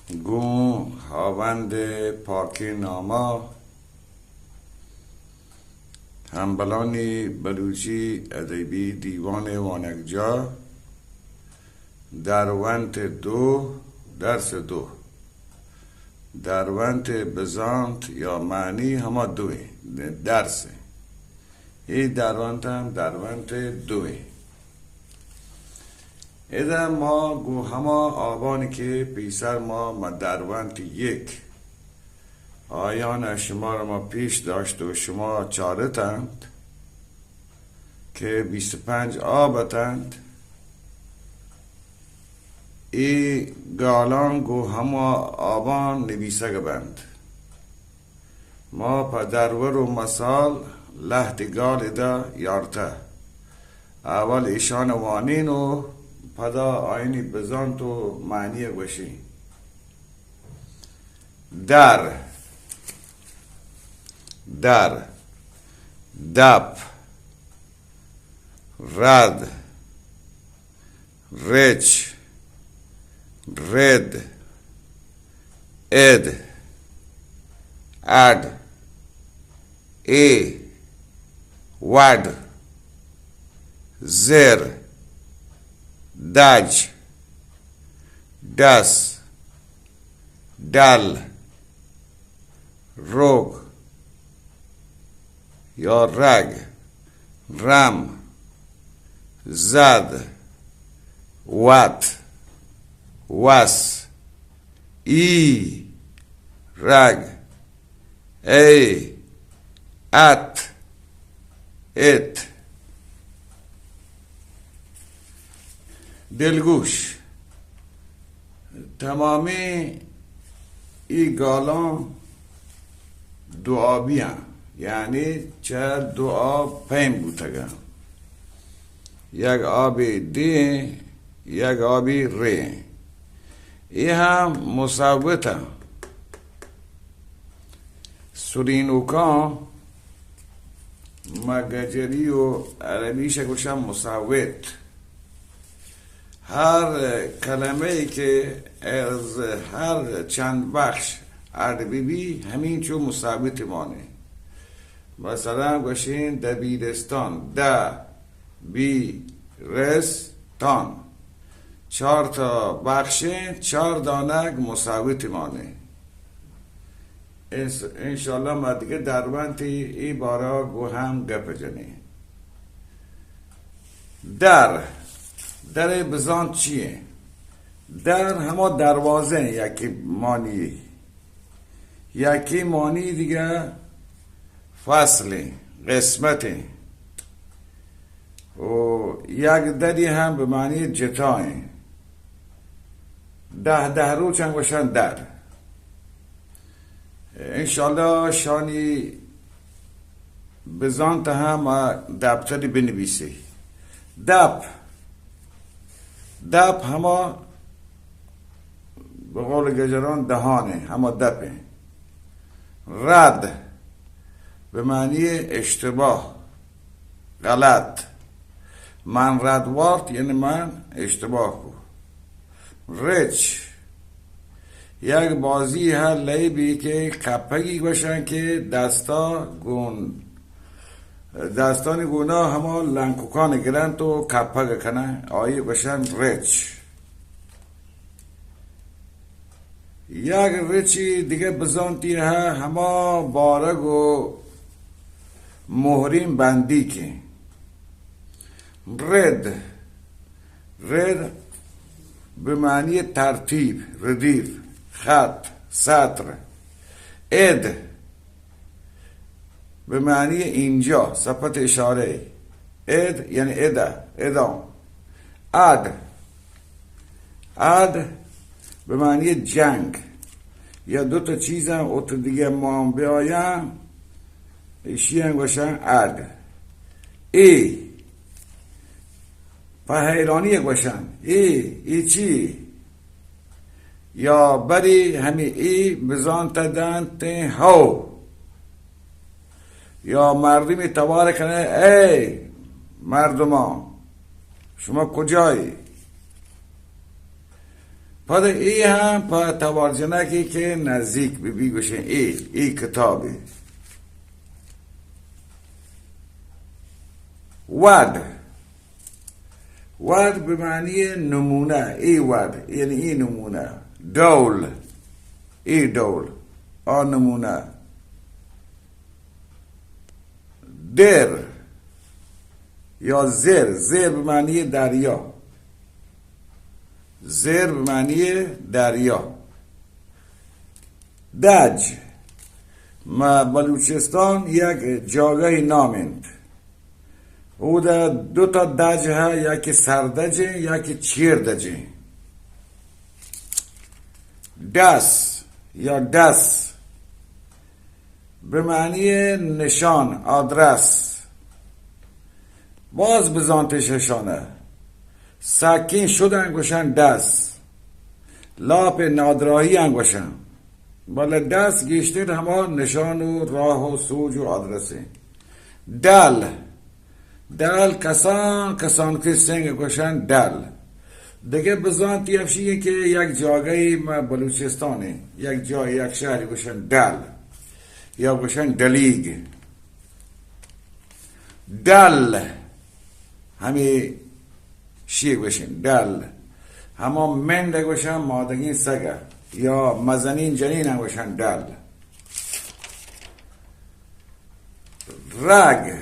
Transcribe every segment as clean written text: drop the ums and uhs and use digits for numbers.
گون هاوند پاکی ناما همبلانی بلوچی ادبی دیوان وانگجا دروانت دو درس دو دروانت بزانت یا معنی همه دوی درسه ای دروانت هم دروانت دوی ایده ما گو همه آبانی که پیسر ما دروانت یک آیان شما را ما پیش داشت و شما چارتند که 25 آبتند ای گالان گو همه آبان نویسه بند ما پدرور و مثال لحت گال دا یارته اول ایشان وانین و پدا آینی بزانت و معنی گوشی در دپ رد رچ رد اد اد ای ود زر دج دس دل روگ یا رگ رم زد وات وس ای رگ ای ات ات دلگوش تمامی ای گالان دعابی هم یعنی چه دو آب پیم بودگه یک آبی دی یک آبی ری ای هم مصوت هم سرینوکان مگجری و عربیش گوشم مصوت هر کلمه ای که از هر چند بخش عربی بی همین چون مصوت مانه مثلا گوشین دبیرستان بیرستان 4 تا بخشه 4 دانگ مصوت مانه انشالله ما دیگه دروانتی ای بارا گو هم گپ جنی در بزان چیه؟ در همه دروازه یکی مانی دیگه فصلی قسمتی و یک دری هم به معنی جتای 10 رو چند باشن در انشالله شانی بزانت هم دبتری بنویسی دپ همه به قول گجران دهانه همه دپه رد به معنی اشتباه غلط من رد وارد یعنی من اشتباه کو رچ یک بازی هر لیبی که کپگی باشن که دستان گونا همه لنکوکان گرن تو کپگ کنه آیه باشن رچ یک رچی دیگه بزانتی همه بارگ و مهرین بندی که رد به معنی ترتیب ردیف خط سطر اد به معنی اینجا صفت اشاره اد یعنی ادام اد به معنی جنگ یا 2 تا چیز هم اوت دیگه ما هم بیایم ایشی هم باشن اد ای پهیرانی یک باشن ای چی یا بری همی ای بزان تدن هاو یا مردمی تواره کنه ای مردمان شما کجایی پس ای هم پا توارجنکی که نزدیک بی گوشن ای کتابی ود به معنی نمونه ای ود یعنی ای نمونه دول ای دول نمونه در یا زر به معنی دریا زر به معنی دریا دج ما بلوچستان یک جاگه نامند او در دو تا دج ها یکی سردجه یکی چیردجه دست یا دست به معنی نشان آدرس باز بزانتششانه سکین شد انگوشن دست لاپ نادراهی انگوشن بالا دست گیشتر همه نشان و راه و سوج و آدرسه دل کسان که سنگ گوشن دل دیگه بزانتی افشیه که یک جاگه ما بلوچستانه یک جای یک شهری گوشن دل یا گوشن دلیگ دل همی شیه گوشن دل همه مند گوشن مادگین سگه یا مزنین جنین گوشن دل رگ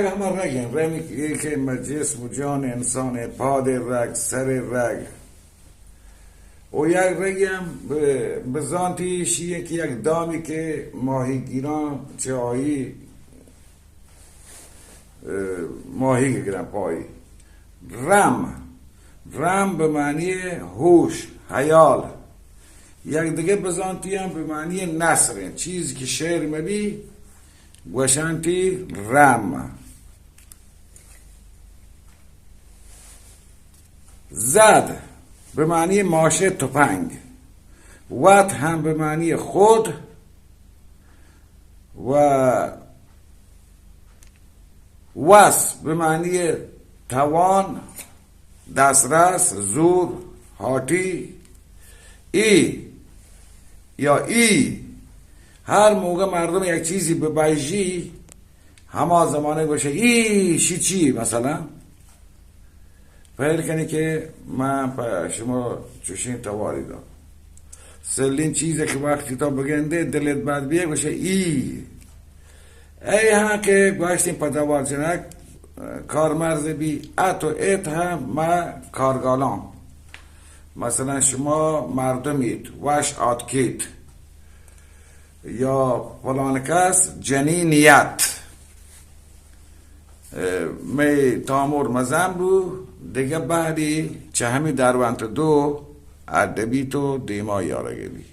همه رگن رگی که جسم و جان انسان پاد رگ سر رگ و یک رگی هم بزانتی شیه که یک دامی که ماهیگیران چهایی ماهی گیرن پایی رم به معنی هوش حیال یک دیگه بزانتی هم به معنی نصر چیزی که شعر مبی گوشنتی رم زد به معنی ماشه تفنگ وط هم به معنی خود و وس به معنی توان دسترس زور هاتی ای هر موقع مردم یک چیزی به بیجی همه زمانه باشه ای چی مثلا فهر کنی که من پا شما چوشین تواری دام سلین چیزی که وقتی تا بگنده دلت بعد بیه باشه ای ها که گوشتیم پا توار جنک کارمرز بی ات هم ما کارگالان مثلا شما مردمید وش آتکید یا فلان کس جنینیت می تامور مزم رو دیگه بعدی چه همی دروانت دو ادبی تو دیما یارگی بی